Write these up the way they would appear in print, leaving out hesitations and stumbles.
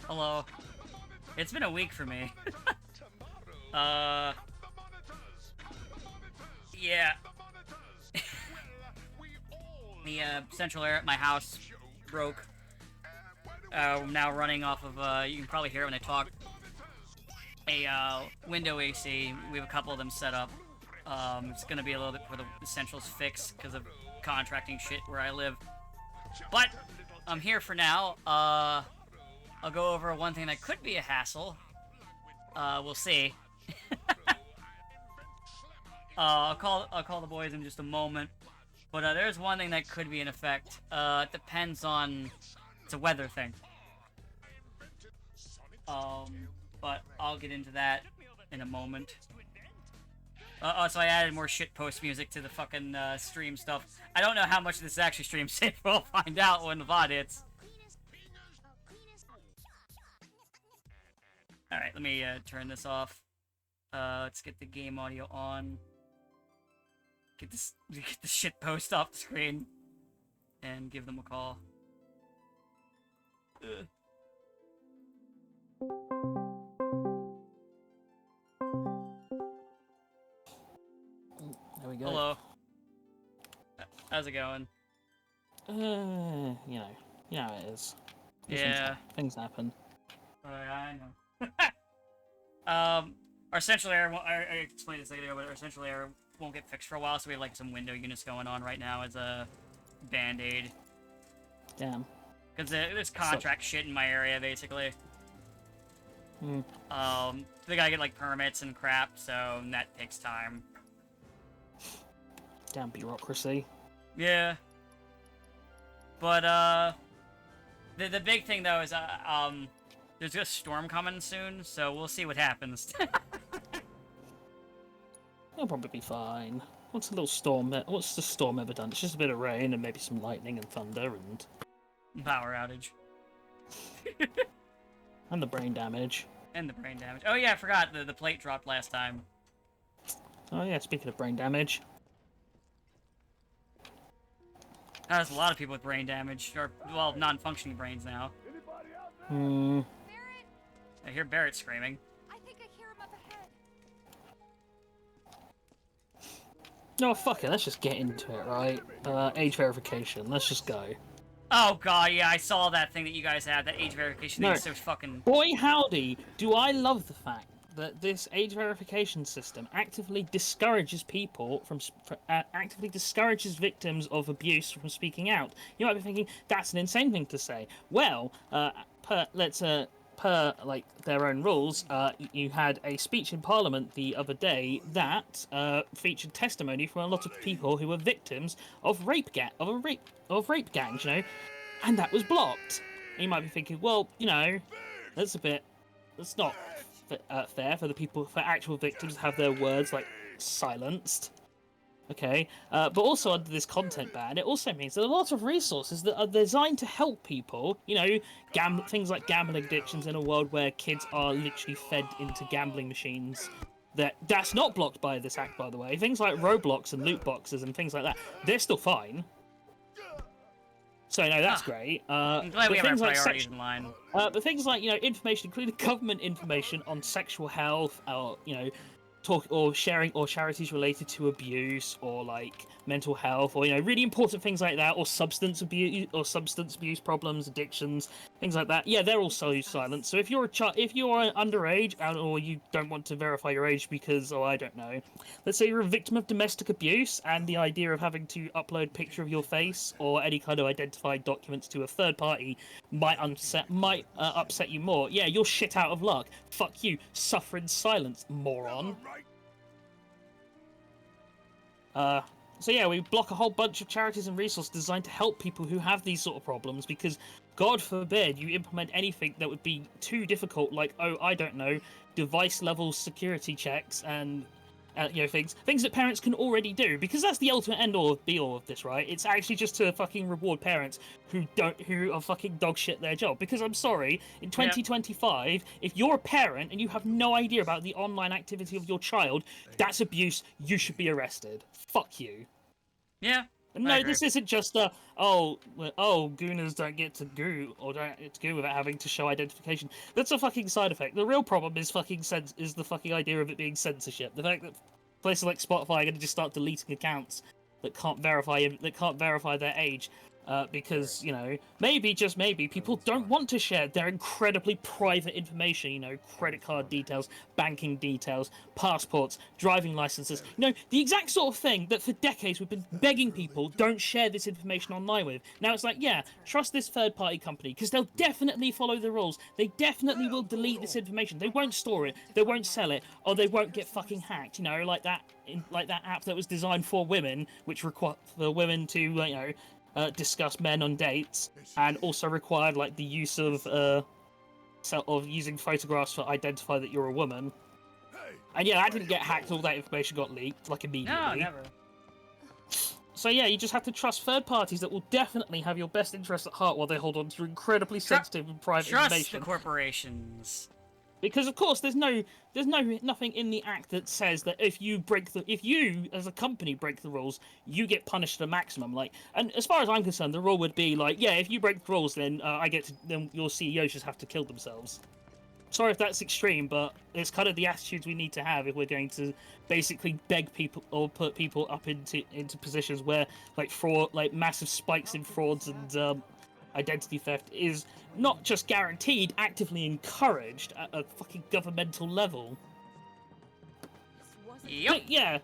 Hello. It's been a week for me. Yeah. The central air at my house broke. I'm now running off of, you can probably hear it when I talk, a window AC. We have a couple of them set up. It's gonna be a little bit for the essentials fix because of contracting shit where I live. But I'm here for now. I'll go over one thing that could be a hassle. We'll see. I'll call the boys in just a moment. But there's one thing that could be in effect. It depends on... It's a weather thing. But I'll get into that in a moment. So I added more shitpost music to the fucking stream stuff. I don't know how much this is actually stream safe, but I'll find out when the VOD hits. Alright, let me turn this off. Let's get the game audio on. Get the shitpost off the screen. And give them a call. Ugh. There we go. Hello. How's it going? You know how it is. Yeah. Things happen. I know. Our central air, I explained this a second ago, but our central air won't get fixed for a while, so we have like some window units going on right now as a band-aid. Damn. Because there's contract shit in my area, basically. Hmm. They gotta get like permits and crap, so that takes time. Damn bureaucracy. Yeah. But, the big thing, though, is, there's a storm coming soon, so we'll see what happens. It'll probably be fine. What's the storm ever done? It's just a bit of rain and maybe some lightning and thunder and... Power outage. And the brain damage. And the brain damage. Oh yeah, I forgot, the plate dropped last time. Oh yeah, speaking of brain damage. There's a lot of people with brain damage, or, well, non-functioning brains now. Hmm. Barrett? I hear Barrett screaming. I think I hear him up ahead. No, fuck it, let's just get into it, right? Age verification, let's just go. Oh god, yeah, I saw that thing that you guys had, that age verification thing is so fucking... Boy howdy, do I love the fact that this age verification system actively discourages people actively discourages victims of abuse from speaking out. You might be thinking, that's an insane thing to say. Well, per like their own rules, you had a speech in Parliament the other day that featured testimony from a lot of people who were victims of rape gangs, you know, and that was blocked. And you might be thinking, well, you know, that's not fair for actual victims to have their words like silenced. Okay, but also under this content ban, it also means that a lot of resources that are designed to help people, you know, things like gambling addictions in a world where kids are literally fed into gambling machines, That's not blocked by this act, by the way. Things like Roblox and loot boxes and things like that, they're still fine. So no, that's great. I'm glad we have our priorities in line. But things like, you know, information, including government information on sexual health, or, you know, sharing or charities related to abuse or like mental health, or, you know, really important things like that, or substance abuse problems, addictions, things like that. Yeah, they're also silent. So if you're if you are underage, or you don't want to verify your age because, I don't know, let's say you're a victim of domestic abuse, and the idea of having to upload a picture of your face or any kind of identified documents to a third party might upset you more. Yeah, you're shit out of luck. Fuck you. Suffer in silence, moron. So yeah, we block a whole bunch of charities and resources designed to help people who have these sort of problems, because God forbid you implement anything that would be too difficult, like, I don't know, device level security checks and you know, things that parents can already do, because that's the ultimate end all be all of this, right? It's actually just to fucking reward parents who are fucking dog shit their job. Because I'm sorry, in 2025, if you're a parent and you have no idea about the online activity of your child, that's abuse. You should be arrested. Fuck you. Yeah. No, this isn't just gooners don't get to goo, or don't get to goo without having to show identification. That's a fucking side effect. The real problem is the fucking idea of it being censorship. The fact that places like Spotify are going to just start deleting accounts that can't verify their age. Because, you know, just maybe, people don't want to share their incredibly private information, you know, credit card details, banking details, passports, driving licenses, you know, the exact sort of thing that for decades we've been begging people don't share this information online with. Now it's like, yeah, trust this third-party company, because they'll definitely follow the rules. They definitely will delete this information. They won't store it, they won't sell it, or they won't get fucking hacked, you know, like that app that was designed for women, which required for women to, you know, discuss men on dates, and also required like the use of using photographs to identify that you're a woman. And yeah, that didn't get hacked. All that information got leaked like immediately. No, never. So yeah, you just have to trust third parties that will definitely have your best interests at heart while they hold on to incredibly sensitive and private information. Trust the corporations. Because of course, there's nothing in the act that says that if you as a company break the rules, you get punished to the maximum. Like, and as far as I'm concerned, the rule would be like, yeah, if you break the rules, then then your CEOs just have to kill themselves. Sorry if that's extreme, but it's kind of the attitudes we need to have if we're going to basically beg people or put people up into positions where like fraud, like massive spikes in frauds and identity theft is not just guaranteed, actively encouraged at a fucking governmental level. Yep. But yeah,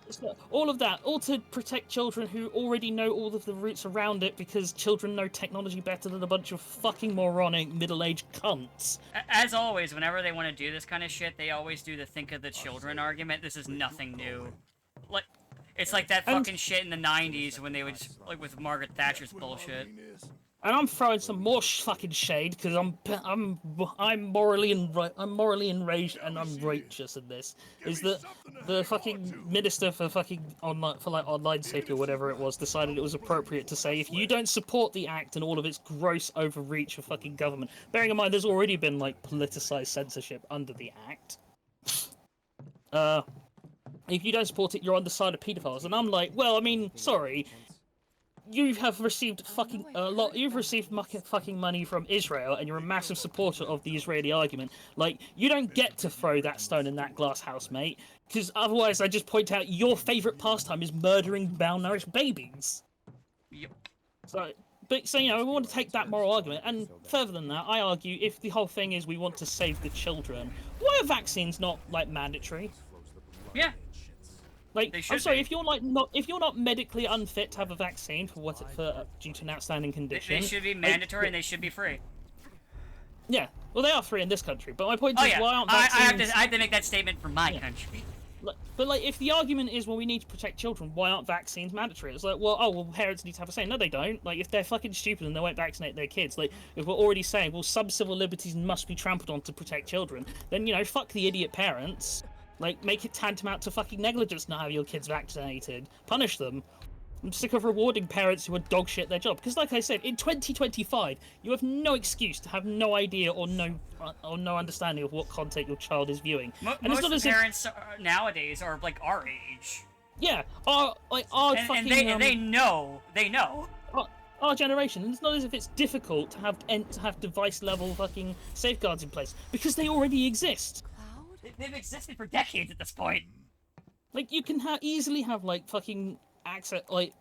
all of that, all to protect children who already know all of the roots around it, because children know technology better than a bunch of fucking moronic middle-aged cunts. As always, whenever they want to do this kind of shit, they always do the think of the children argument. This is nothing new. Like, it's like that fucking shit in the 90s when they would just, like, with Margaret Thatcher's bullshit. And I'm throwing some more fucking shade because I'm morally enraged and I'm righteous in this. Is that the fucking minister for fucking online safety or whatever it was decided it was appropriate to say, if you don't support the act and all of its gross overreach of fucking government, bearing in mind there's already been like politicized censorship under the act. If you don't support it, you're on the side of pedophiles. And I'm like, well, I mean, sorry. You have received fucking You've received fucking money from Israel, and you're a massive supporter of the Israeli argument. Like, you don't get to throw that stone in that glass house, mate. Because otherwise, I just point out your favorite pastime is murdering malnourished babies. Yep. So you know, we want to take that moral argument, and further than that, I argue if the whole thing is we want to save the children, why are vaccines not like mandatory? Yeah. Like, I'm sorry, if you're not medically unfit to have a vaccine due to an outstanding condition, they should be mandatory and they should be free. Yeah, well, they are free in this country, but my point is, why aren't vaccines... I have to make that statement for my country. But like, if the argument is, well, we need to protect children, why aren't vaccines mandatory? It's like, well, parents need to have a say. No, they don't. Like, if they're fucking stupid and they won't vaccinate their kids, like, if we're already saying, well, some civil liberties must be trampled on to protect children, then, you know, fuck the idiot parents. Like, make it tantamount to fucking negligence not have your kids vaccinated. Punish them. I'm sick of rewarding parents who are dog shit their job. Because, like I said, in 2025, you have no excuse to have no idea or no understanding of what content your child is viewing. And Most it's not of as the if, parents nowadays are like our age. yeah, our fucking And they know. our generation. It's not as if it's difficult to have device level fucking safeguards in place because they already exist. Cloud? They've existed for decades at this point. Like you can easily have like fucking access like.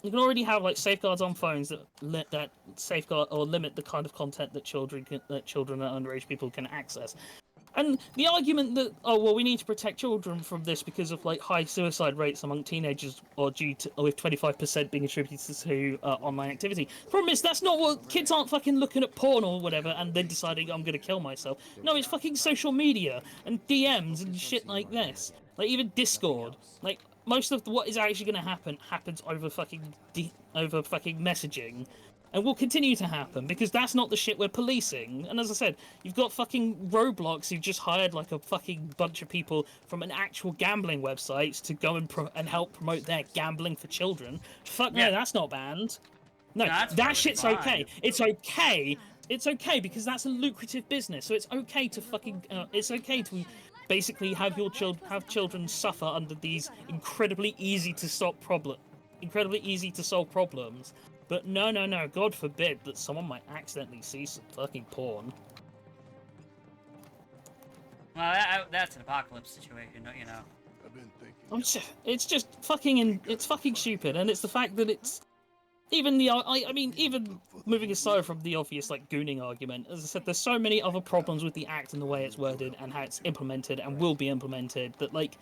You can already have like safeguards on phones that safeguard or limit the kind of content that children and underage people can access. And the argument that we need to protect children from this because of like high suicide rates among teenagers or with 25% being attributed to online activity. Problem is that's not what kids aren't fucking looking at porn or whatever and then deciding I'm gonna kill myself. No, it's fucking social media and DMs and shit like this. Like even Discord. Like most of what is actually going to happen happens over fucking messaging, and will continue to happen because that's not the shit we're policing. And as I said, you've got fucking Roblox who just hired like a fucking bunch of people from an actual gambling website to go and help promote their gambling for children. Fuck no, that's not banned. No, that shit's fine. okay. It's okay. It's okay because that's a lucrative business. So it's okay to fucking. It's okay to basically have children suffer under these incredibly easy to solve problems. But no, God forbid that someone might accidentally see some fucking porn. Well, that's an apocalypse situation, you know. I've been thinking. It's just fucking it's fucking stupid, and it's the fact that it's even even moving aside from the obvious like gooning argument, as I said, there's so many other problems with the act and the way it's worded and how it's implemented and will be implemented that like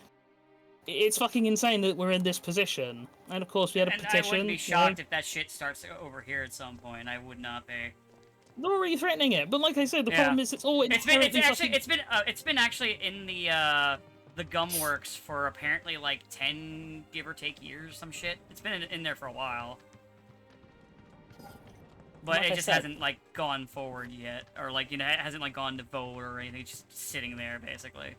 it's fucking insane that we're in this position. And of course we had a petition. I wouldn't be shocked if that shit starts over here at some point. I would not be. They're already threatening it, but like I said, the problem is it's all it's been actually in the gum works for apparently like 10 give or take years, some shit. It's been in there for a while. But like it just hasn't like gone forward yet, or like it hasn't like gone to vote or anything. It's just sitting there basically.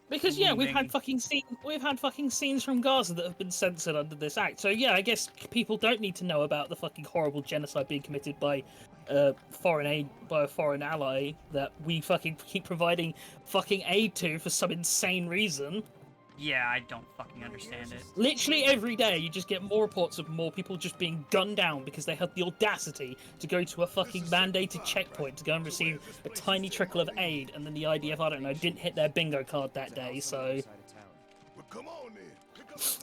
Because yeah, we've had fucking scenes from Gaza that have been censored under this act. So yeah, I guess people don't need to know about the fucking horrible genocide being committed by a foreign ally that we fucking keep providing fucking aid to for some insane reason. Yeah, I don't fucking understand it. Literally every day you just get more reports of more people just being gunned down because they had the audacity to go to a fucking mandated checkpoint to go and receive a tiny trickle of aid, and then the IDF, I don't know, didn't hit their bingo card that day, so...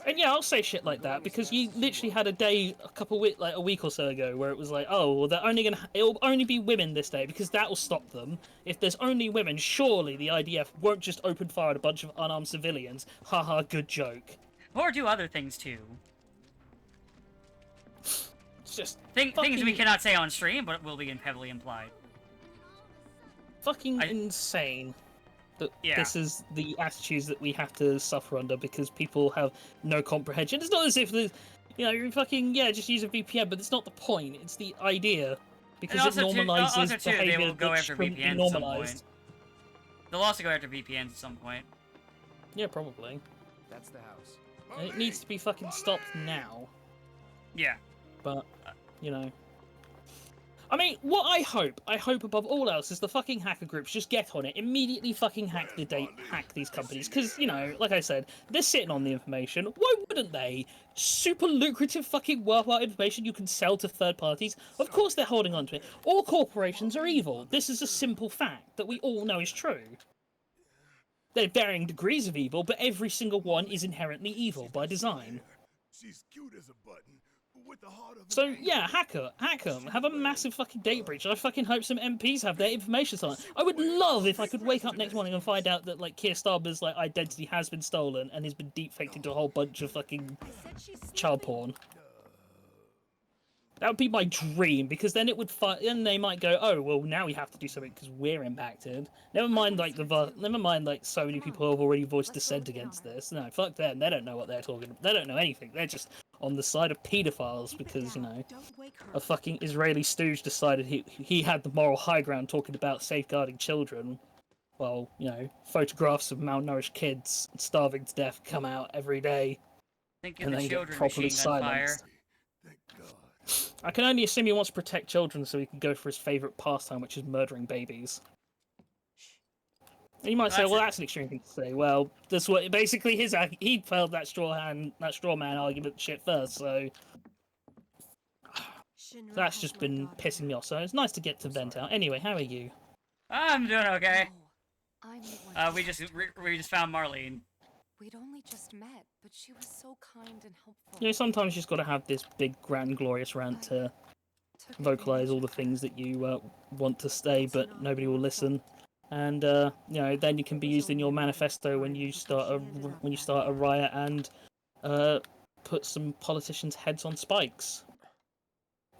And yeah, I'll say shit like that because you literally had a day a week or so ago where it was like, oh, well, it'll only be women this day because that will stop them. If there's only women, surely the IDF won't just open fire at a bunch of unarmed civilians. Haha, good joke. Or do other things too. It's just things we cannot say on stream, but will be heavily implied. Fucking insane. That yeah. This is the attitudes that we have to suffer under because people have no comprehension. It's not as if you're fucking just use a VPN, but it's not the point. It's the idea because it normalizes behavior they will go that after shouldn't be VPNs normalized. They'll also go after VPNs at some point. Yeah, probably. That's the house. And it needs to be fucking stopped now. Yeah. But I mean, what I hope above all else is the fucking hacker groups just get on it, immediately fucking hack these companies, because, like I said, they're sitting on the information. Why wouldn't they? Super lucrative fucking worthwhile information you can sell to third parties. Of course they're holding on to it. All corporations are evil. This is a simple fact that we all know is true. They're varying degrees of evil, but every single one is inherently evil by design. She's cute as a button. So yeah, hack them, have a massive fucking data breach. I fucking hope some MPs have their information on it. I would love if I could wake up next morning and find out that like Keir Starmer's like identity has been stolen and has been deepfaked into a whole bunch of fucking child porn. That would be my dream, because then it would then they might go, oh well, now we have to do something because we're impacted. Never mind like so many people have already voiced dissent against this. No, fuck them. They don't know what they're talking about. They don't know anything. They're just on the side of paedophiles because, a fucking Israeli stooge decided he had the moral high ground talking about safeguarding children. Well, photographs of malnourished kids starving to death come out every day. Thinking and the then get children properly machine gun fire. silenced. Thank God. I can only assume he wants to protect children so he can go for his favourite pastime, which is murdering babies. And you might say, That's well, it. that's an extreme thing to say. Well, that's what basically he failed that straw man argument shit first, so that's just been pissing me off. So it's nice to get to vent out. Anyway, how are you? I'm doing okay. No, I'm the one. We just found Marlene. We'd only just met, but she was so kind and helpful. You know, sometimes you just got to have this big, grand, glorious rant to Took vocalize advantage all the of her. things that you want to say, but nobody will listen. And you know, then you can be used in your manifesto when you start a riot and put some politicians' heads on spikes.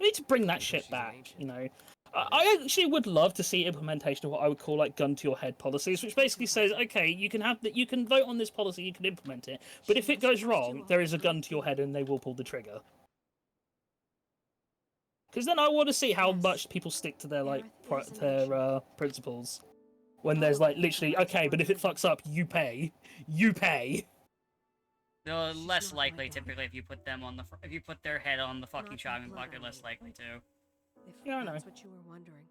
We need to bring that shit back. You know, I actually would love to see implementation of what I would call like gun to your head policies, which basically says, okay, you can have that, you can vote on this policy, you can implement it, but if it goes wrong, there is a gun to your head and they will pull the trigger. Because then I want to see how much people stick to their principles. When there's like literally, okay, but if it fucks up, you pay. You pay. They're less likely typically if you put them on if you put their head on the fucking chopping block. They're less likely to. If Yeah, I know. that's what you were wondering.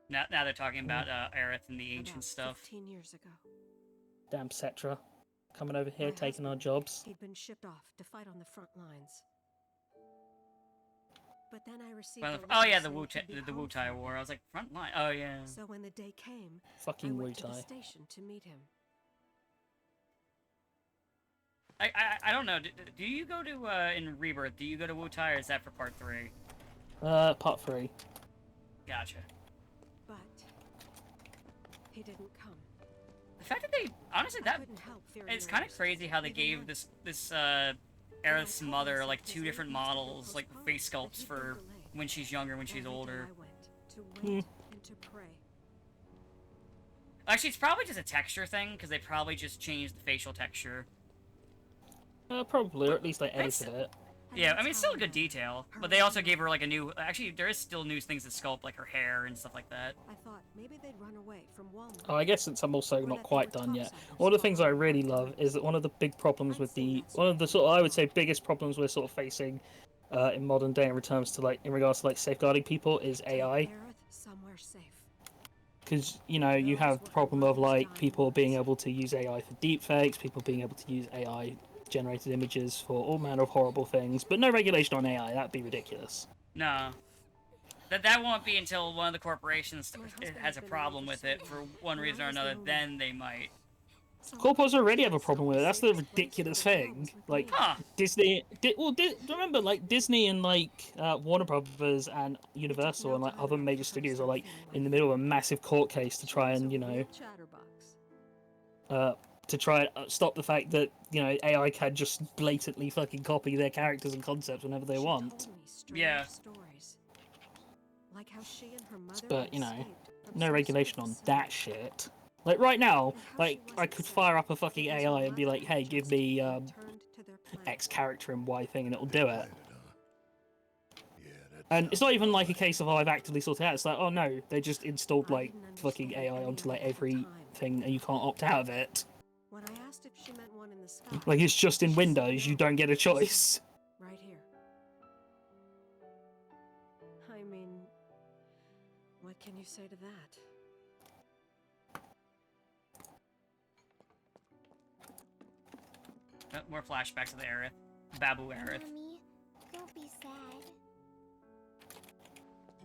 Now they're talking about Aerith and the ancient About stuff. 15 years ago, Damn Cetra. Coming over here, My taking our husband, jobs. he'd been shipped off to fight on the front lines. But then I received Well, a oh letter yeah, saying he'd be the home Wutai for a War. I bit. was like, front line. Oh yeah. So when the day came, I Fucking went to the Wutai. station to meet him. I don't know. Do you go to in Rebirth? Do you go to Wutai or is that for part 3? Part 3. Gotcha. But he didn't come. The fact that they honestly I that couldn't help fearing it's the kind of worst, crazy how they even gave then. this Aerith's mother like 2 different models, like face sculpts for when she's younger, and when she's Every day older. I went to wait and to pray. Actually, it's probably just a texture thing because they probably just changed the facial texture. Probably, or at least they It's- edited it. And Yeah, I that's mean, it's how still a good met detail, her but they also and gave her like a new. Actually, there is still new things to sculpt, like her hair and stuff like that. I thought maybe they'd run away from Walmart. Oh, I guess since I'm also Or not that they quite were done yet. topsiders One of the things I following really one love another. is that one of the big problems I'd with say the that's one of the what sort of, I would say happened. biggest problems we're sort of facing in modern day in returns to like in regards to like safeguarding people is Take AI. Aerith somewhere safe. Because you know you Those have were the her problem of mother's like dying people being words. able to use AI for deepfakes, people being able to use AI generated images for all manner of horrible things, but no regulation on AI. That'd be ridiculous. No, that won't be until one of the corporations My husband has had a been problem away with for it so for long, one and reason I or was the another. only Then one. they might. So Corpos already have a I problem with it. thought That's the the safest place ridiculous for the girl thing. was with Like me. Huh? Disney, remember like Disney and like Warner Brothers and It took Universal no and like time other after major her studios are start like feeling in the like middle of a massive court case to she try was and a you know real chatterbox. to try and stop the fact that you know AI can just blatantly fucking copy their characters and concepts whenever they She want. told me strange Yeah. stories. Like how she and her mother But had you know, escaped from no some regulation sort of on that facility. shit. Like right now, And how like she I wasn't could safe fire up a fucking because her AI and be mother like, had "Hey, give just me returned to their planet. X character and Y thing," and it'll They do it. planted, huh? Yeah, that And it's sounds not even about like a right. case of I've actively sorted it out. It's like, oh no, they just installed I like didn't fucking understand AI any onto of like it at the every time. thing, and you can't opt out of it. When I asked if she meant one in the sky, Like it's just in she said Windows. You no. don't get a choice. Right here. I mean, what can you say to that? More flashbacks of the Aerith, Babu Aerith. Mommy, don't be sad.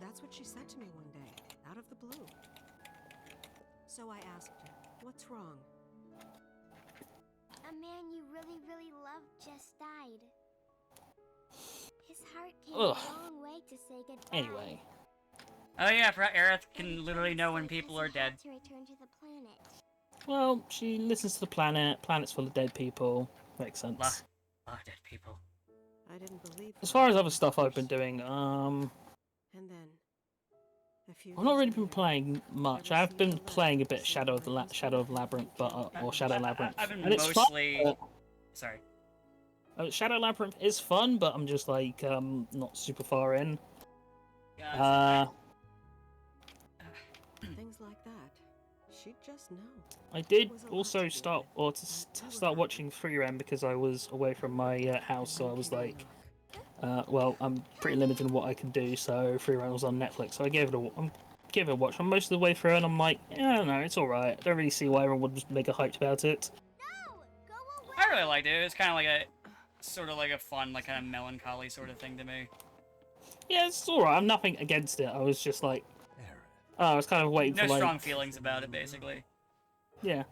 That's what she said to me one day, out of the blue. So I asked her, what's wrong? A man you really, really loved just died. His heart came Ugh. a long way to say goodbye. Anyway, Oh yeah, I forgot Aerith And he can literally tried know to when say people 'cause are he dead. had to return to the planet. well, she listens to the planet. Planet's full of dead people. Makes sense. A lot of dead people. I didn't believe As her far as at other stuff I've been first. doing, And then, a few I've not years really been later, playing much. I I've been received a playing a letter bit saying Shadow of my husband Shadow of had Labyrinth, been but or killed. Shadow Labyrinth, I've been and it's mostly. fun. Sorry. Shadow Labyrinth is fun, but I'm just like not super far in. Yeah, Things like that. she'd just know. I did was a lot also to start deal or to start watching 3M because I was away from my house, so I was like, well, I'm pretty limited in what I can do, so 3M was on Netflix, so I gave it a watch. I'm most of the way through, and I'm like, yeah, I don't know, it's alright. I don't really see why everyone would mega hyped about it. No! Go away! I really liked it. It was kind of like a, sort of like a fun, like kind of melancholy sort of thing to me. Yeah, it's alright. I'm nothing against it. I was just like, I was kind of waiting No for like, strong feelings about it, basically. yeah.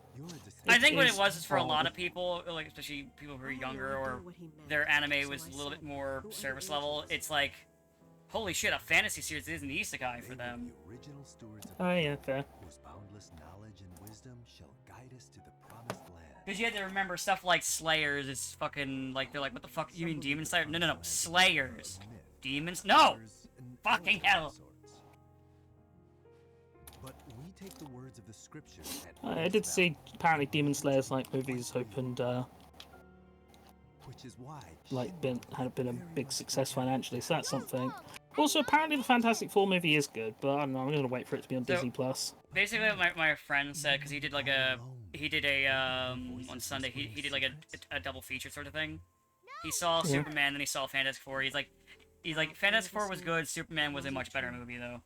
I think what is it was is for a lot hard. of people, like especially people who are I had younger no or idea what he meant, their anime so was I a little bit said, more "Who are service your level. agents?" It's like, holy shit, a fantasy series is an isekai for them. The original stewards of Oh yeah, fair. whose boundless knowledge and wisdom shall guide us to the promised land. Because you have to remember stuff like Slayers is fucking, like, they're like, what the fuck, you mean Demon Slayer? No, Slayers. Demons? No! Fucking hell! But we take the words of the scriptures at I face did see value, apparently Demon Slayer's like movies opened which is why like had been a very big much success like financially, so that's something. Mom, Also, apparently the Fantastic Four movie is good, but I don't know. I'm gonna wait for it to be on So- Disney Plus. Basically, what my friend said, because he did like a, on Sunday, he did like a double feature sort of thing. He saw Yeah. Superman, then he saw Fantastic Four. He's like, Fantastic Four was good, Superman was a much better movie, though.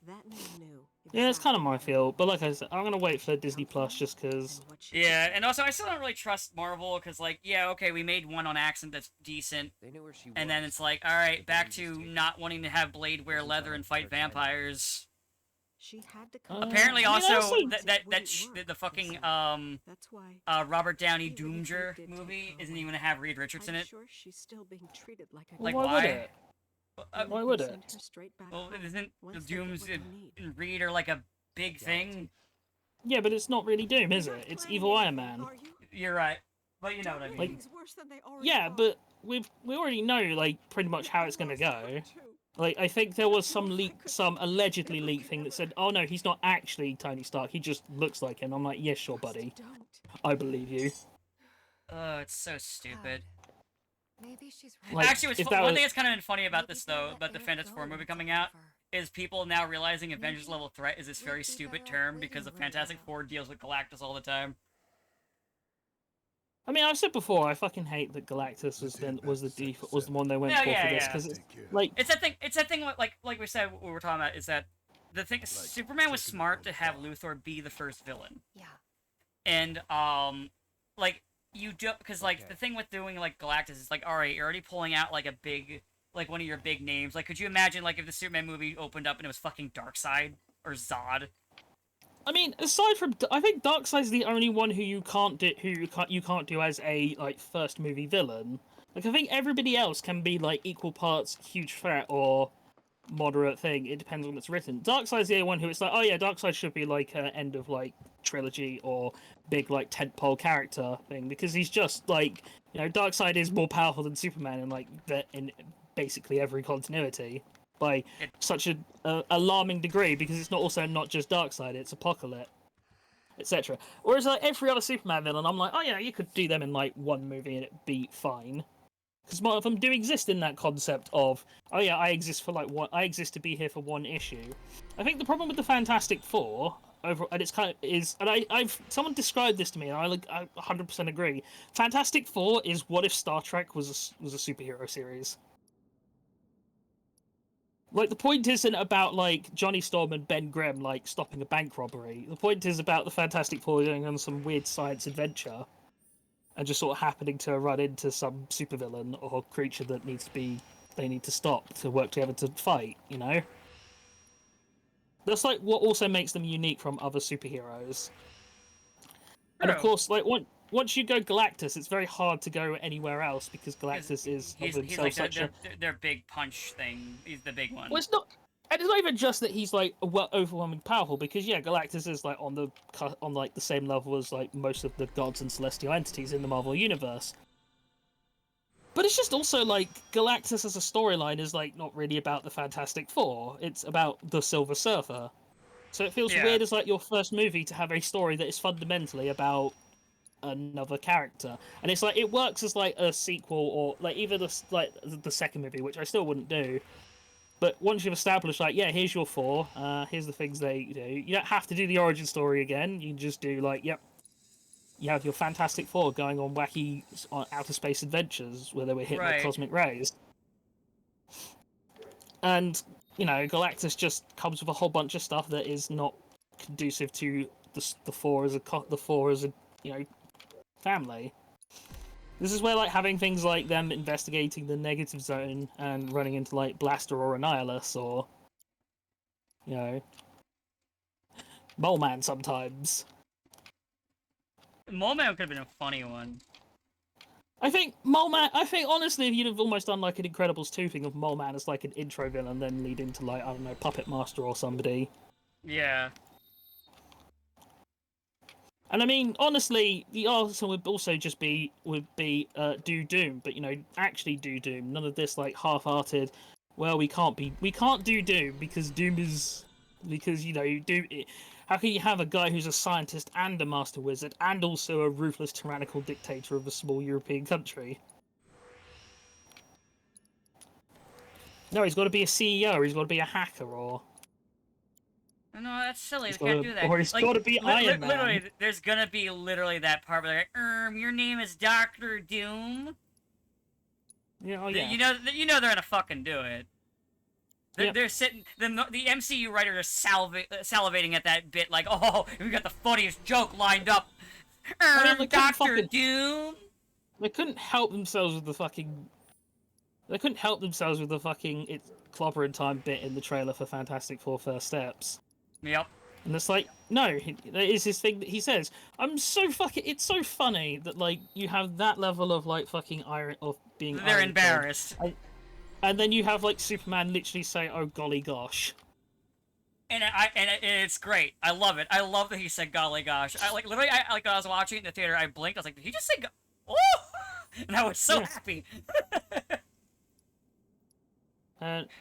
That man knew. Yeah, it's kind of my exactly feel, but like I said, I'm gonna wait for Disney Plus just because. and what she Yeah, did. and also, I still don't really trust Marvel, because, like, yeah, okay, we made one on accident that's decent, They knew where she was. and then it's like, alright, back to not wanting to have Blade wear leather and fight vampires. She had to come. Apparently, I mean, also, also- the fucking, That's why. Robert Downey Even if we Doomger did take movie her isn't away, even gonna have Reed Richards in I'm it. sure she's still being treated like a. Like, Why why? would it? Well, Why would Send it? her straight back well, home isn't once they get Doom's what they need. and Reed are like a big thing? Yeah, but it's not really Doom, is You're it? not It's planning Evil Iron anything, Man. are you? You're right, but you know what I Don't mean. make things worse than they already Yeah, are. but we already know like pretty much how it's gonna Lost her go. too. Like I think there was some allegedly leaked thing that said, "Oh no, he's not actually Tony Stark. He just looks like him." I'm like, "Yeah, sure, Just buddy. Don't. I believe you." Oh, it's so stupid. Maybe she's right. Like, Actually, if one that was- thing that's kind of been funny about Maybe this, they'll though, let about the Eric Fantastic go Four when movie it's coming all out, over. is people now realizing Avengers Maybe level threat is this we'd very be stupid better off term because the living right Fantastic now. Four deals with Galactus all the time. I mean, I've said before, I fucking hate that Galactus was the one they went Yeah, for yeah, for this yeah. because it's Take care. like It's that thing. It's that thing. Like we said, what we were talking about is that the thing. Superman was checking smart out to have Luthor be the first villain, Yeah. and like you do because like the thing with doing like Galactus is like, all right, you're already pulling out like a big like one of your big names. Like, could you imagine like if the Superman movie opened up and it was fucking Darkseid or Zod? I mean, aside from, I think Darkseid's the only one who you can't do as a like first movie villain. Like I think everybody else can be like equal parts huge threat or moderate thing. It depends on what's written. Darkseid's the only one who it's like, oh yeah, Darkseid should be like an end of like trilogy or big like tentpole character thing because he's just like, you know, Darkseid is more powerful than Superman in like in basically every continuity by such an alarming degree because it's not just Darkseid, it's Apocalypse, etc. Whereas like every other Superman villain, I'm like, oh yeah, you could do them in like one movie and it'd be fine. Because more of them do exist in that concept of, oh yeah, I exist to be here for one issue. I think the problem with the Fantastic Four and it's kind of is, and I've someone described this to me, and I 100% agree. Fantastic Four is what if Star Trek was a superhero series. Like, the point isn't about, like, Johnny Storm and Ben Grimm, like, stopping a bank robbery. The point is about the Fantastic Four going on some weird science adventure and just sort of happening to run into some supervillain or creature that they need to stop to work together to fight, you know? That's, like, what also makes them unique from other superheroes. And, of True. course, like, once you go Galactus, it's very hard to go anywhere else because Galactus is of He's himself like such a... their big punch thing. He's the big one. Well, it's not, and it's not even just that he's like overwhelmingly powerful because yeah, Galactus is like on like the same level as like most of the gods and celestial entities in the Marvel universe. But it's just also like Galactus as a storyline is like not really about the Fantastic Four. It's about the Silver Surfer. So it feels Yeah. weird as like your first movie to have a story that is fundamentally about another character, and it's like it works as like a sequel or like either the second movie, which I still wouldn't do. But once you've established, like, yeah, here's your four, here's the things they do, you don't have to do the origin story again. You can just do, like, yep, you have your Fantastic Four going on wacky outer space adventures where they were hit by Right. cosmic rays. And, you know, Galactus just comes with a whole bunch of stuff that is not conducive to the four as a you know, family. This is where, like, having things like them investigating the negative zone and running into, like, Blaster or Annihilus or, you know, Mole Man sometimes. Mole Man could have been a funny one. I think Mole Man, honestly, if you'd have almost done, like, an Incredibles 2 thing of Mole Man as, like, an intro villain, then lead into, like, I don't know, Puppet Master or somebody. Yeah. And I mean, honestly, the answer would also just be do Doom, but, you know, actually do Doom. None of this, like, half-hearted. Well, we can't do Doom because you know, Doom. How can you have a guy who's a scientist and a master wizard and also a ruthless tyrannical dictator of a small European country? No, he's got to be a CEO, or he's got to be a hacker, or No, that's silly. he's They can't got do to, that. or he's Like, got to be Iron Man. literally, there's gonna be literally that part where they're like, your name is Doctor Doom. Yeah, oh, yeah. You know they're gonna fucking do it. They're sitting. The MCU writers are salivating at that bit, like, oh, we got the funniest joke lined up. I mean, Doctor Doom. They couldn't help themselves with the fucking. They couldn't help themselves with the fucking it's clobbering time bit in the trailer for Fantastic Four First Steps. Yep. And it's like, no, there is this thing that he says. It's so funny that, like, you have that level of, like, fucking being. They're embarrassed. And then you have, like, Superman literally say, "Oh golly gosh." And it's great. I love it. I love that he said golly gosh. I literally when I was watching it in the theater, I blinked. I was like, did he just say oh? And I was so happy.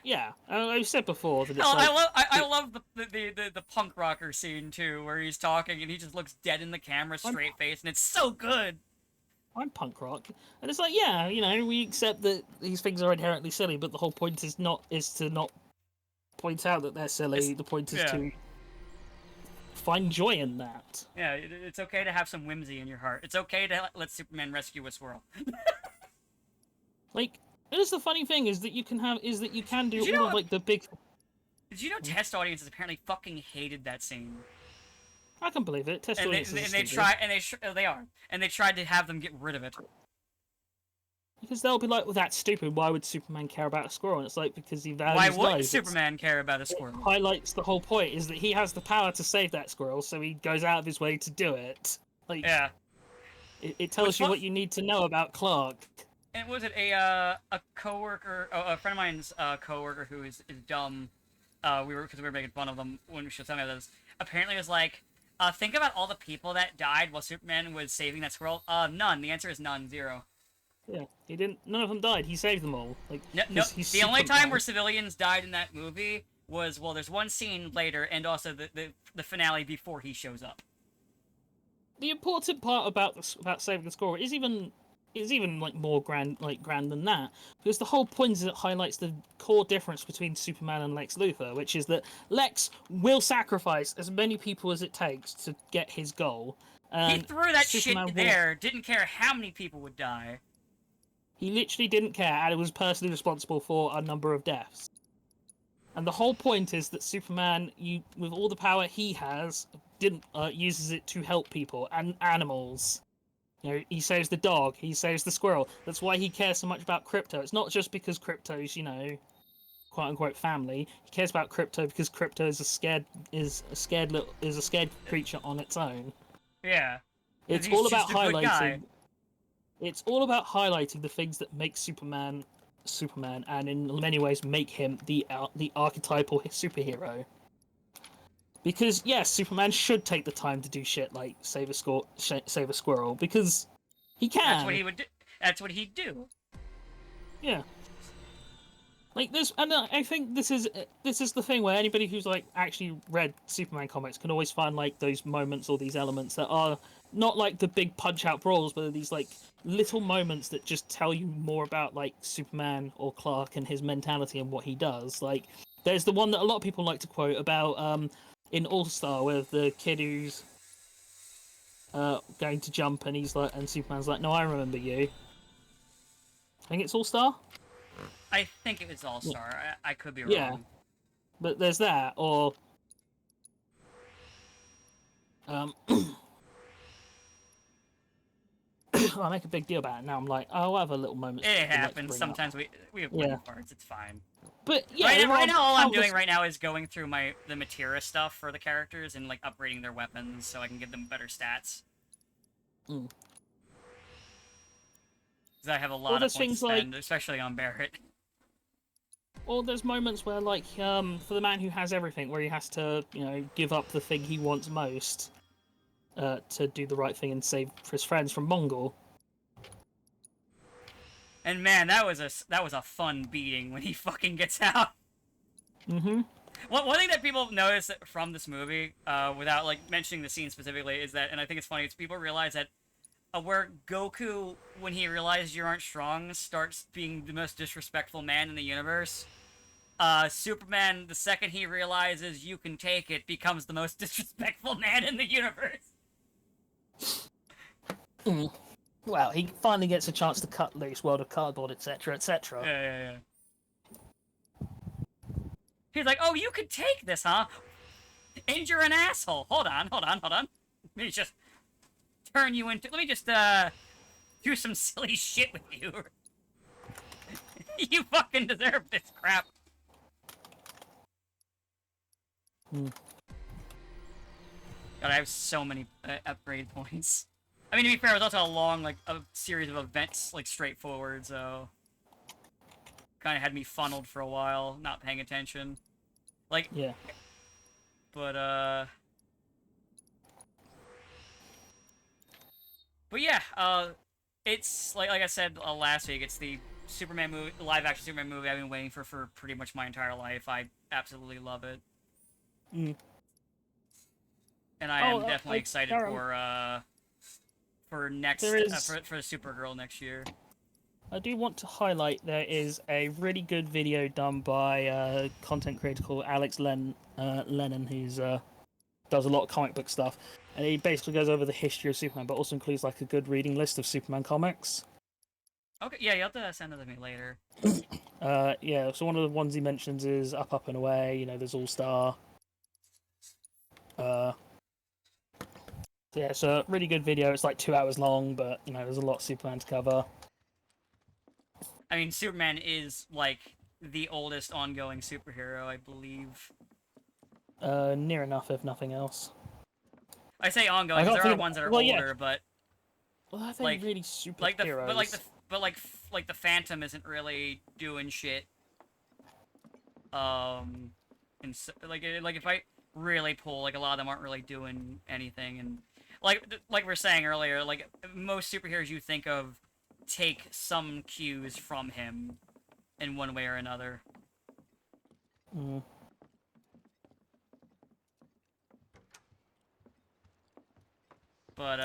Yeah, I've said before that it's I love the punk rocker scene too, where he's talking and he just looks dead in the camera, straight face, and it's so good. I'm punk rock, and it's like, yeah, you know, we accept that these things are inherently silly, but the whole point is to not point out that they're silly. The point is to find joy in that. Yeah, it's okay to have some whimsy in your heart. It's okay to let Superman rescue a squirrel. Like, it is the funny thing is that you can do all of, like, the big. Did you know test audiences apparently fucking hated that scene? I can believe it. Test audiences they tried to have them get rid of it. Because they'll be like, well, that's stupid. Why would Superman care about a squirrel? And it's like, because he values Why life. wouldn't Superman care about a squirrel? It highlights the whole point is that he has the power to save that squirrel, so he goes out of his way to do it. Like, yeah. It tells you what you need to know about Clark. And was it a coworker, a friend of mine's coworker who is dumb? Because we were making fun of them when she was telling me this. Apparently, it was like, think about all the people that died while Superman was saving that squirrel. None. The answer is none. Zero. Yeah, he didn't. None of them died. He saved them all. Like, no. The only time where civilians died in that movie was, well, there's one scene later, and also the finale before he shows up. The important part about saving the squirrel is even like more grand than that, because the whole point is it highlights the core difference between Superman and Lex Luthor, which is that Lex will sacrifice as many people as it takes to get his goal. And he threw that Superman shit there, didn't care how many people would die. He literally didn't care, and was personally responsible for a number of deaths. And the whole point is that Superman, with all the power he has, uses it to help people and animals. You know, he saves the dog, he saves the squirrel. That's why he cares so much about Crypto. It's not just because Crypto's, you know, quote unquote family. He cares about Crypto because Crypto is a scared creature on its own. Yeah. It's all about highlighting. It's all about highlighting the things that make Superman, and in many ways make him the archetypal superhero. Because yes, Superman should take the time to do shit like save a squirrel, because he can. That's what he would do. That's what he'd do. Yeah. Like this, and I think this is the thing where anybody who's like actually read Superman comics can always find like those moments or these elements that are not like the big punch out brawls, but are these like little moments that just tell you more about like Superman or Clark and his mentality and what he does. Like there's the one that a lot of people like to quote about in All Star with the kid who's going to jump and he's like, and Superman's like, no, I remember you. I think it's All Star. I think it was All-Star. I could be Yeah. wrong. But there's that, or I make a big deal about it now. I'm like, oh, I have a little moment. It happens. Sometimes we have wooden parts. It's fine. But yeah, right now, all I'm doing right now is going through the materia stuff for the characters and like upgrading their weapons so I can give them better stats. Because I have a lot of points to spend, especially on Barrett. Or there's moments where, like, for the man who has everything, where he has to, give up the thing he wants most to do the right thing and save his friends from Mongol. And man, that was a fun beating when he fucking gets out. Mm-hmm. One thing that people notice from this movie, without like mentioning the scene specifically, is that, and I think it's funny, people realize that where Goku, when he realizes you aren't strong, starts being the most disrespectful man in the universe. Superman, the second he realizes you can take it, becomes the most disrespectful man in the universe. Well, he finally gets a chance to cut loose, world of cardboard, etc., etc. Yeah. He's like, oh, you can take this, huh? And you're an asshole. Hold on. Let me just turn you into... Let me just, do some silly shit with you. You fucking deserve this crap. God, I have so many upgrade points. I mean, to be fair, it was also a long, like, a series of events, like, straightforward, so... Kind of had me funneled for a while, not paying attention. Like... Yeah. But yeah, it's, like I said last week, it's the Superman movie, live-action Superman movie I've been waiting for pretty much my entire life. I absolutely love it. And I am definitely excited for next for Supergirl next year. I do want to highlight there is a really good video done by content creator called Alex Lennon, who's does a lot of comic book stuff, and he basically goes over the history of Superman, but also includes like a good reading list of Superman comics. Okay, yeah, you'll have to send it to me later. Yeah, so one of the ones he mentions is Up and Away. There's All Star. Yeah, it's a really good video. It's like 2 hours long, but there's a lot of Superman to cover. I mean, Superman is like the oldest ongoing superhero, I believe. Near enough, if nothing else. I say ongoing because there are ones that are older, but I think like, really but superheroes. the Phantom isn't really doing shit. And so, like if I really pull, like a lot of them aren't really doing anything, and like we were saying earlier, like most superheroes you think of take some cues from him in one way or another. But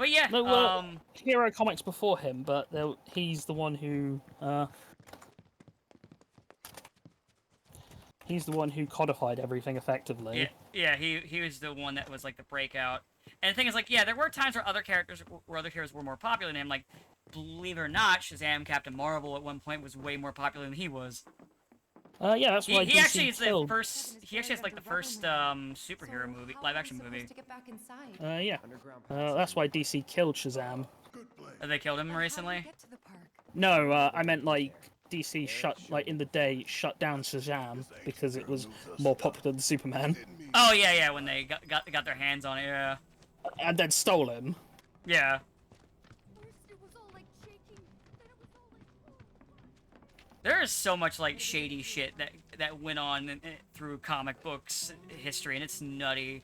yeah, there were hero comics before him, but he's the one who codified everything effectively. Yeah, he was the one that was like the breakout. And the thing is, like, yeah, there were times where other heroes were more popular than him. Like, believe it or not, Shazam, Captain Marvel at one point was way more popular than he was. Yeah, that's why he actually is the first. He actually has like the first superhero movie, live-action movie. Yeah. That's why DC killed Shazam. They killed him recently? No, I meant like DC in the day shut down Shazam because it was more popular than Superman. Oh yeah, when they got their hands on it, yeah. And then stole him. Yeah. There is so much like shady shit that went on through comic books history, and it's nutty.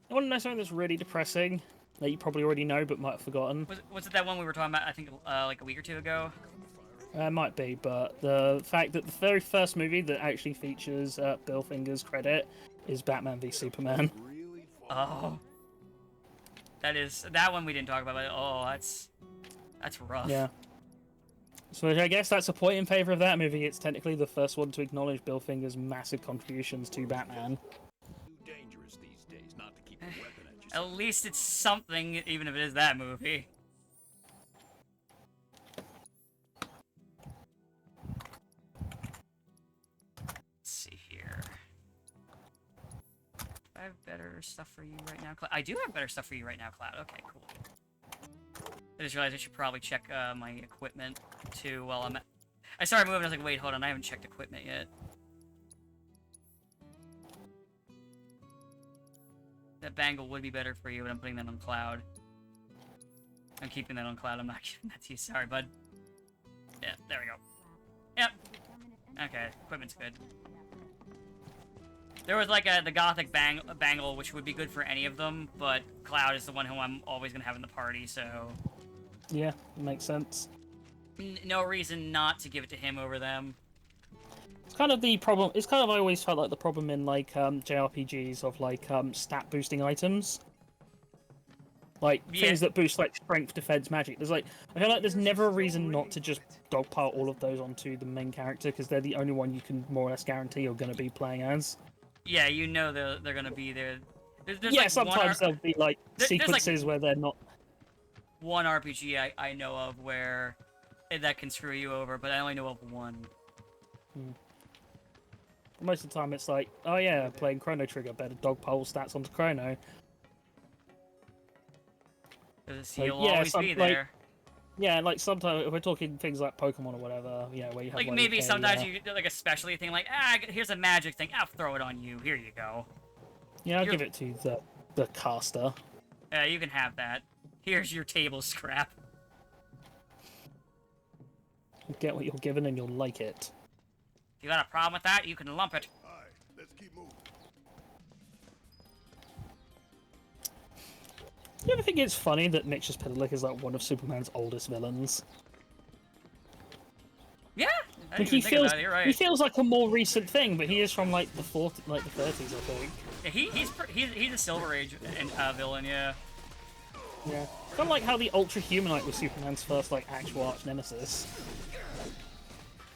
I want to know something that's really depressing that you probably already know but might have forgotten. Was it that one we were talking about? I think like a week or two ago. Might be, but the fact that the very first movie that actually features Bill Finger's credit is Batman v Superman. Oh. That one we didn't talk about, but oh, that's rough. Yeah. So I guess that's a point in favor of that movie. It's technically the first one to acknowledge Bill Finger's massive contributions to Batman. Dangerous these days not to keep a weapon at your At least it's something, even if it is that movie. Let's see here. Do I have better stuff for you right now, Cloud? I do have better stuff for you right now, Cloud. Okay, cool. I just realized I should probably check my equipment, too, while I'm... I started moving, I was like, wait, hold on, I haven't checked equipment yet. That bangle would be better for you, but I'm putting that on Cloud. I'm keeping that on Cloud, I'm not giving that to you, sorry, bud. Yeah, there we go. Yep. Okay, equipment's good. There was like the gothic bangle, which would be good for any of them, but Cloud is the one who I'm always gonna have in the party, so... Yeah, makes sense. No reason not to give it to him over them. It's kind of the problem. It's kind of I always felt like the problem in like JRPGs of like stat boosting items, like things that boost like strength, defense, magic. There's like I feel like there's never a reason not to just dogpile all of those onto the main character because they're the only one you can more or less guarantee you're going to be playing as. Yeah, you know they're going to be there. There's yeah, like sometimes there'll be like sequences like where they're not. One RPG I know of where that can screw you over, but I only know of one. Most of the time it's like, oh yeah, playing Chrono Trigger, better dogpile stats onto Chrono. He'll always be there. Yeah, like sometimes if we're talking things like Pokemon or whatever, yeah, where you have like maybe sometimes you do like a specialty thing, like here's a magic thing, I'll throw it on you. Here you go. Yeah, I'll give it to the caster. Yeah, you can have that. Here's your table scrap. You get what you're given and you'll like it. If you got a problem with that, you can lump it. Alright, let's keep moving. You ever think it's funny that Nicholas Pidalick is like one of Superman's oldest villains? Yeah, I Like didn't even think about it. You're right. he feels like a more recent thing, but he is from like the 30s, I think. Yeah, he's a Silver Age villain, yeah. Yeah, kind of like how the Ultra Humanite was Superman's first like actual arch nemesis.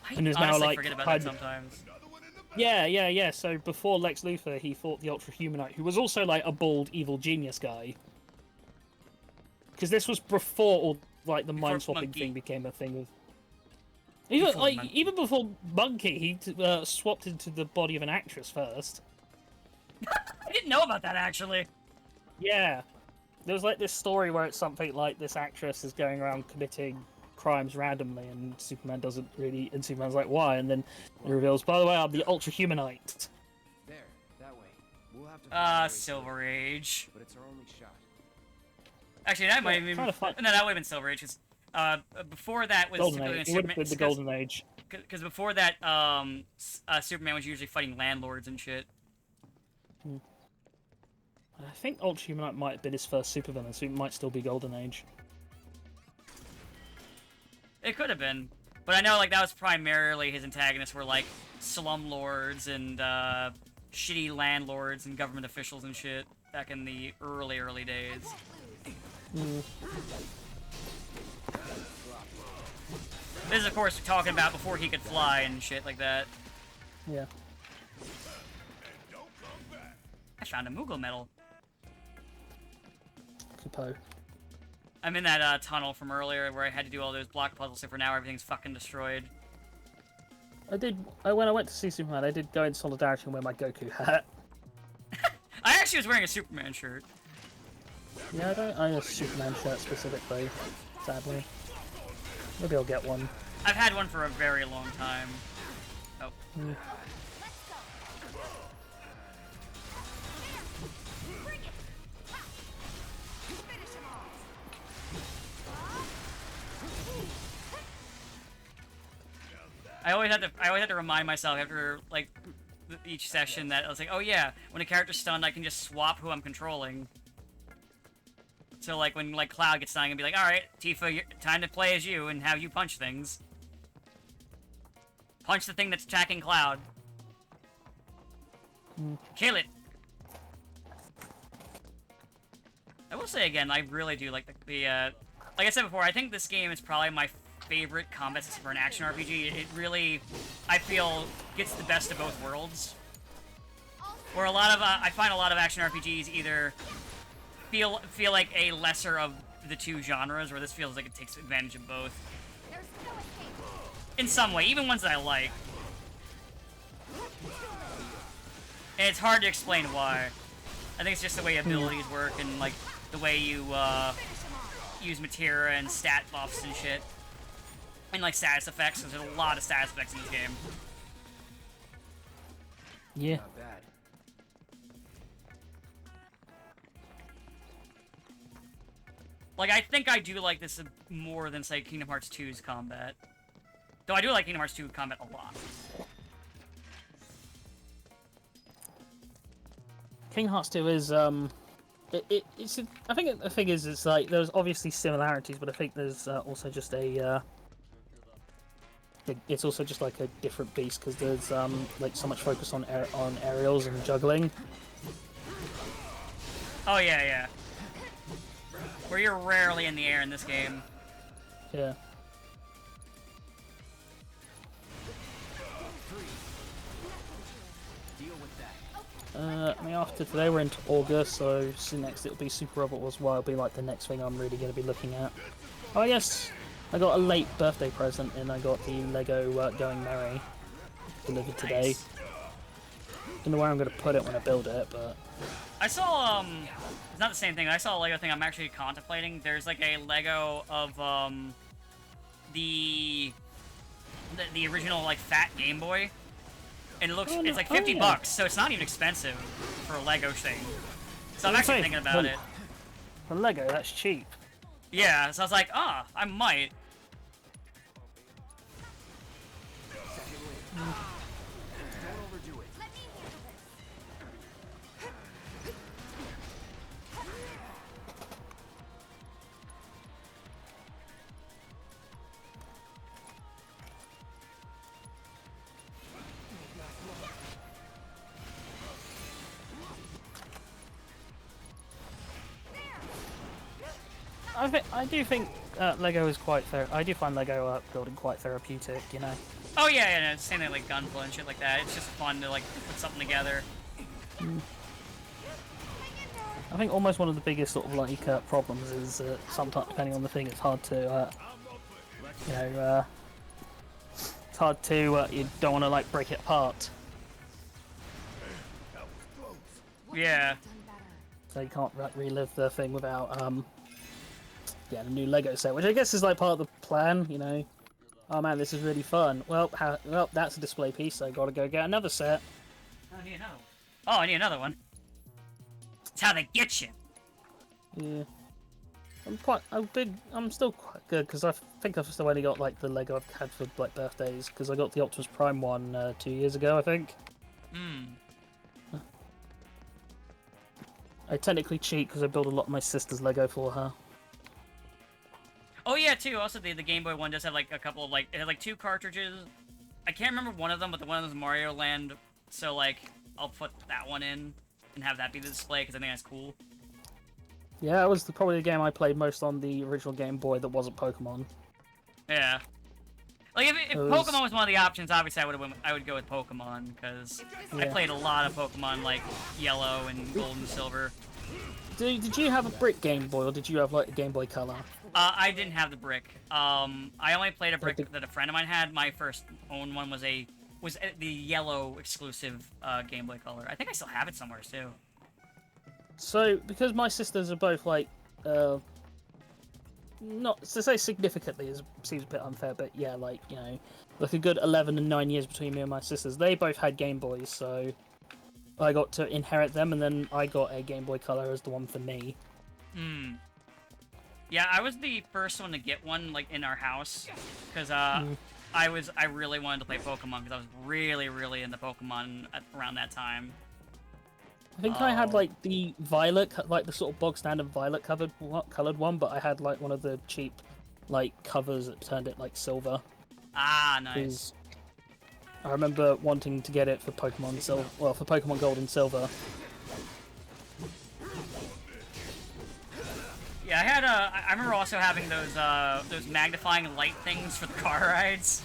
I And is honestly now like forget about that sometimes. Yeah. So before Lex Luthor, he fought the Ultra Humanite, who was also like a bald, evil genius guy. Because this was before all like the mind swapping thing became a thing. Even before Monkey, he swapped into the body of an actress first. I didn't know about that actually. Yeah, there was like this story where it's something like this actress is going around committing crimes randomly, and Superman doesn't really. And Superman's like, why? And then it reveals, by the way, I'm the Ultra Humanite. There, that way. We'll have to find a way Silver Age. but it's our only shot. Actually, that might have been... fun. No, that would have been Silver Age, because before that was... Golden Age. It would have been the Golden Age. Because before that, Superman was usually fighting landlords and shit. I think Ultra Humanite might have been his first supervillain, so it might still be Golden Age. It could have been. But I know, like, that was primarily his antagonists were, like, slumlords and, shitty landlords and government officials and shit back in the early days. This is, of course, talking about before he could fly and shit like that. Yeah. I found a Moogle medal. Capo. I'm in that tunnel from earlier where I had to do all those block puzzles, so for now everything's fucking destroyed. When I went to see Superman, I did go in solidarity and wear my Goku hat. I actually was wearing a Superman shirt. Yeah, I don't own a Superman shirt specifically, sadly. Maybe I'll get one. I've had one for a very long time. Oh. I always had to remind myself after like each session that I was like, oh yeah, when a character's stunned, I can just swap who I'm controlling. So like when like Cloud gets stunned, I can be like, all right, Tifa, time to play as you and have you punch things. Punch the thing that's attacking Cloud. Kill it. I will say again, I really do like like I said before, I think this game is probably my favorite combat system for an action RPG. It really, I feel, gets the best of both worlds. Where a lot of, I find a lot of action RPGs either feel like a lesser of the two genres, where this feels like it takes advantage of both. In some way, even ones that I like. And it's hard to explain why. I think it's just the way abilities work and, like, the way you, use materia and stat buffs and shit. And, like, status effects, because there's a lot of status effects in this game. Yeah. Not bad. Like, I think I do like this more than, say, Kingdom Hearts 2's combat. Though I do like Kingdom Hearts 2 combat a lot. Kingdom Hearts 2 is it's I think the thing is it's like there's obviously similarities, but I think there's also just it's also just like a different beast because there's like so much focus on aerials and juggling. Oh yeah, yeah. Where you're rarely in the air in this game. Yeah. I mean, after today we're into August, so soon next it'll be Super Robot Wars Y. It'll be like the next thing I'm really going to be looking at. Oh yes, I got a late birthday present, and I got the Lego Going Merry delivered today. Nice. Don't know where I'm going to put it when I build it, but I saw, it's not the same thing. I saw a Lego thing I'm actually contemplating. There's like a Lego of, the original, like, fat Game Boy. And it looks, it's like 50 bucks, so it's not even expensive for a Lego thing. So I'm actually thinking about it. For Lego, that's cheap. Yeah, so I was like, ah, I might. Don't overdo it. I do think Lego is quite fair. I do find Lego building quite therapeutic, you know. Oh yeah, yeah, no, it's same thing like Gunpla and shit like that. It's just fun to like put something together. I think almost one of the biggest sort of like problems is sometimes, depending on the thing, it's hard to, you know, it's hard to you don't want to like break it apart, Yeah. so you can't relive the thing without yeah, the new Lego set, which I guess is like part of the plan, you know. Oh man, this is really fun. Well, well, that's a display piece, so I gotta go get another set. I need another one. Oh, I need another one. That's how they get you. Yeah. I'm still quite good, because I think I've still only got like the Lego I've had for like birthdays, because I got the Optimus Prime one 2 years ago, I think. I technically cheat because I build a lot of my sister's Lego for her. Oh yeah, too. Also, the Game Boy one does have like a couple of like it had like 2 cartridges. I can't remember one of them, but the one of them is Mario Land. So like, I'll put that one in and have that be the display because I think that's cool. Yeah, that was probably the game I played most on the original Game Boy that wasn't Pokemon. Yeah. Like if Pokemon was one of the options, obviously I would go with Pokemon because I played a lot of Pokemon like Yellow and Gold and Silver. Did you have a brick Game Boy, or did you have like a Game Boy Color? I didn't have the brick. I only played a brick that a friend of mine had. My first own one was the Yellow exclusive Game Boy Color. I think I still have it somewhere too. So, because my sisters are both like, not to say significantly, seems a bit unfair, but yeah, like, you know, like a good 11 and 9 years between me and my sisters. They both had Game Boys, so I got to inherit them, and then I got a Game Boy Color as the one for me. Yeah, I was the first one to get one, like, in our house, because, I really wanted to play Pokemon, because I was really, really into Pokemon around that time. I think I had, like, the violet, like, the sort of bog standard violet colored one, but I had, like, one of the cheap, like, covers that turned it, like, silver. Ah, nice. I remember wanting to get it for Pokemon Silver, well, for Pokemon Gold and Silver. Yeah, I remember also having those magnifying light things for the car rides.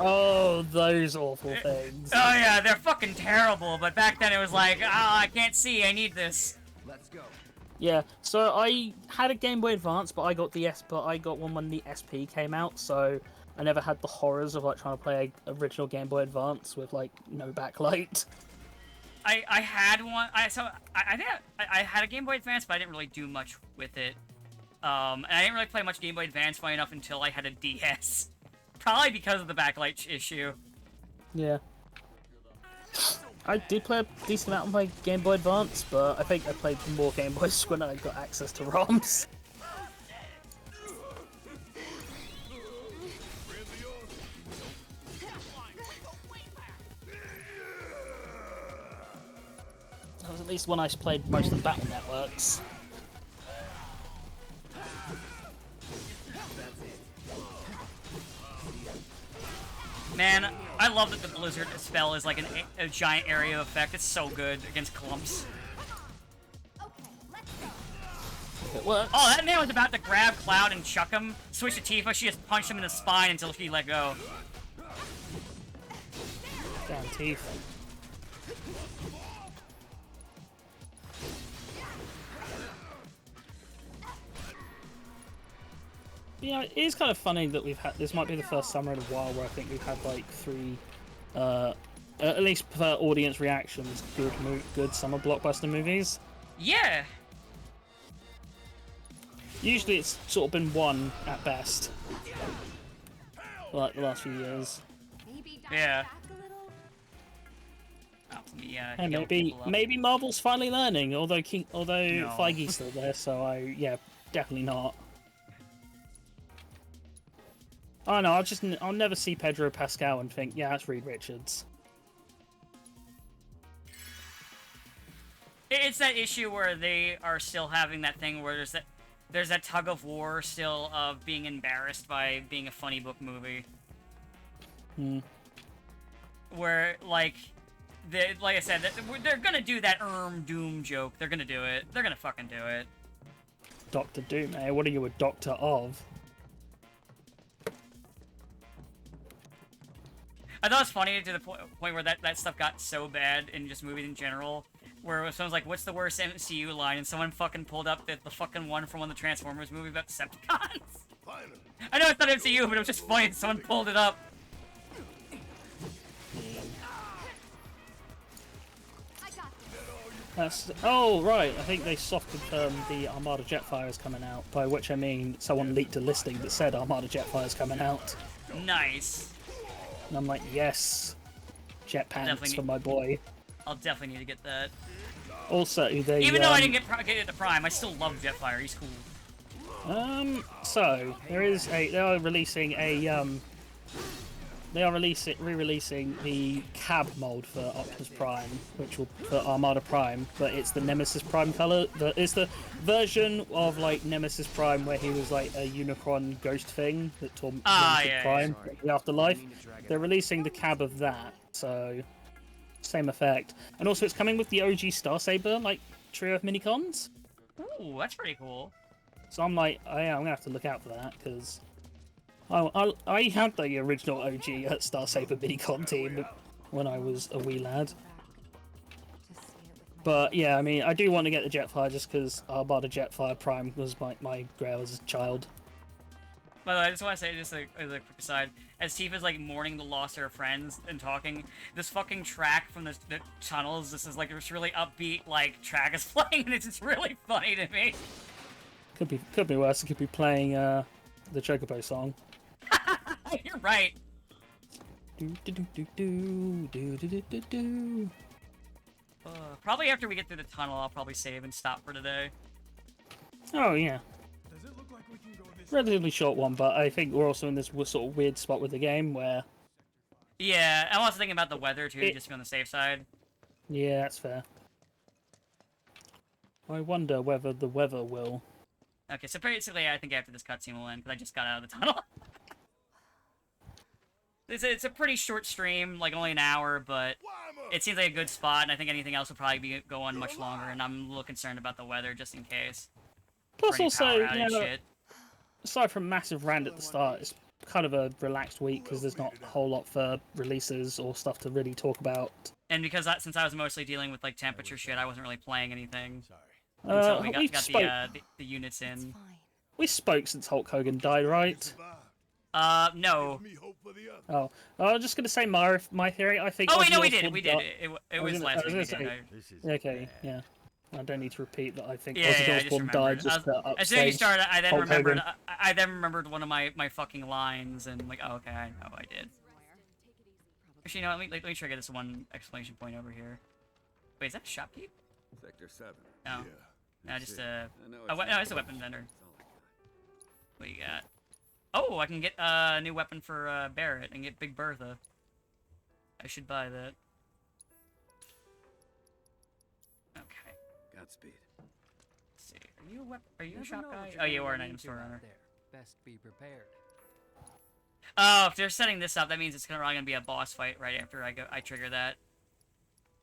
Oh, those awful things. Oh yeah, they're fucking terrible, but back then it was like, ah, I can't see, I need this. Let's go. Yeah, so I had a Game Boy Advance, but I got one when the SP came out, so I never had the horrors of like trying to play a original Game Boy Advance with like no backlight. I had one, I think I had a Game Boy Advance, but I didn't really do much with it. And I didn't really play much Game Boy Advance funny enough until I had a DS. Probably because of the backlight issue. Yeah. I did play a decent amount on my Game Boy Advance, but I think I played more Game Boys when I got access to ROMs. That was at least when I played most of the Battle Networks. Man, I love that the Blizzard spell is like a giant area effect. It's so good against clumps. It works. Oh, that man was about to grab Cloud and chuck him. Switch to Tifa, she just punched him in the spine until he let go. Damn teeth. Yeah, it is kind of funny that we've had. This might be the first summer in a while where I think we've had like three, at least per audience reactions, good summer blockbuster movies. Yeah. Usually it's sort of been one at best, like the last few years. Maybe Yeah. back a little. Oh, let me, And heal people up. maybe Marvel's finally learning. Although No. Feige's still there, so yeah, definitely not. I know. I'll never see Pedro Pascal and think, yeah, that's Reed Richards. It's that issue where they are still having that thing where there's that tug of war still of being embarrassed by being a funny book movie. Hmm. Where like I said, they're gonna do that Doom joke. They're gonna do it. They're gonna fucking do it. Doctor Doom, eh? What are you a doctor of? I thought it was funny to the point where that stuff got so bad in just movies in general, where someone's like, what's the worst MCU line? And someone fucking pulled up the fucking one from one of the Transformers movie about Decepticons. I know it's not MCU, but it was just funny. Someone pulled it up. Oh, right. I think they soft confirmed the Armada Jetfire is coming out, by which I mean someone leaked a listing that said Armada Jetfire is coming out. Nice. And I'm like, yes, jet pants for my boy. I'll definitely need to get that. Also, they Even though I didn't get it to Prime, I still love Jetfire. He's cool. So they are releasing re-releasing the cab mold for Optimus Prime, which will for Armada Prime, but it's the Nemesis Prime color. It's the version of like Nemesis Prime where he was like a Unicron ghost thing that tormented Prime in the afterlife. They're releasing the cab of that, so same effect. And also, it's coming with the OG Star Saber like trio of minicons. Ooh, that's pretty cool. So I'm like, oh, yeah, I'm gonna have to look out for that because I had the original OG Star Saber minicon team when I was a wee lad. But yeah, I mean, I do want to get the Jetfire just because Armada Jetfire Prime was my grail as a child. By the way, I just want to say, just as a quick aside, as Tifa's like mourning the loss of her friends and talking, this fucking track from the tunnels, this is like this really upbeat like track is playing, and it's just really funny to me. Could be worse. It could be playing the Chocobo song. You're right. Probably after we get through the tunnel, I'll probably save and stop for today. Oh yeah. Relatively short one, but I think we're also in this sort of weird spot with the game where... Yeah, I'm also thinking about the weather too, just to be on the safe side. Yeah, that's fair. I wonder whether the weather will... Okay, so basically I think after this cutscene will end, because I just got out of the tunnel. It's a pretty short stream, like only an hour, but it seems like a good spot, and I think anything else will probably be going much longer, and I'm a little concerned about the weather just in case. Plus, For any also, power outage shit. aside from massive rand at the start, it's kind of a relaxed week because there's not a whole lot for releases or stuff to really talk about. And because since I was mostly dealing with like temperature shit, I wasn't really playing anything Sorry. until we We've got spoke- the units in. It's fine. We spoke since Hulk Hogan died, right? No. Oh, I was just gonna say my theory. I think. Oh wait, no, Ozzy we did. Osbourne We did. died- It I was was last week. gonna We say- did. This is Okay, bad. yeah. I don't need to repeat that. I think Yeah, Ozzy yeah, I just Osbourne died remembered. just to As soon as you upstage started, I then Hulk remembered. Hogan. I then remembered one of my fucking lines, and like, oh, okay, I know I did. Actually, no. Let me trigger this one exclamation point over here. Wait, is that a shopkeep? Sector 7. No. No, just a. I know Oh, no, it's a weapon vendor. What you got? Oh, I can get a new weapon for Barrett and get Big Bertha. I should buy that. Okay. Godspeed. Let's see. Are you a weapon? Are you a shop guy? Oh, you are an item store owner. Best be prepared. Oh, if they're setting this up, that means it's probably gonna be a boss fight right after I trigger that.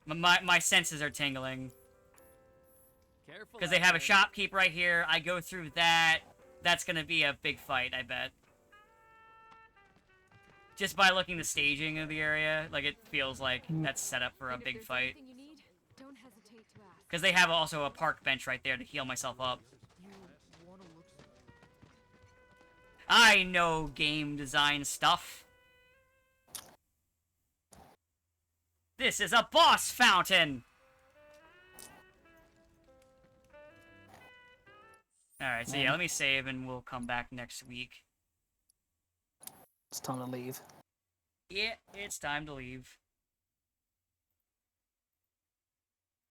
My senses are tingling. Careful. Because they have a shopkeep right here. I go through that. That's gonna be a big fight, I bet. Just by looking the staging of the area, like it feels like that's set up for a big fight. Don't hesitate to ask. Because they have also a park bench right there to heal myself up. I know game design stuff. This is a boss fountain! Alright, so yeah, let me save and we'll come back next week. It's time to leave. Yeah, it's time to leave.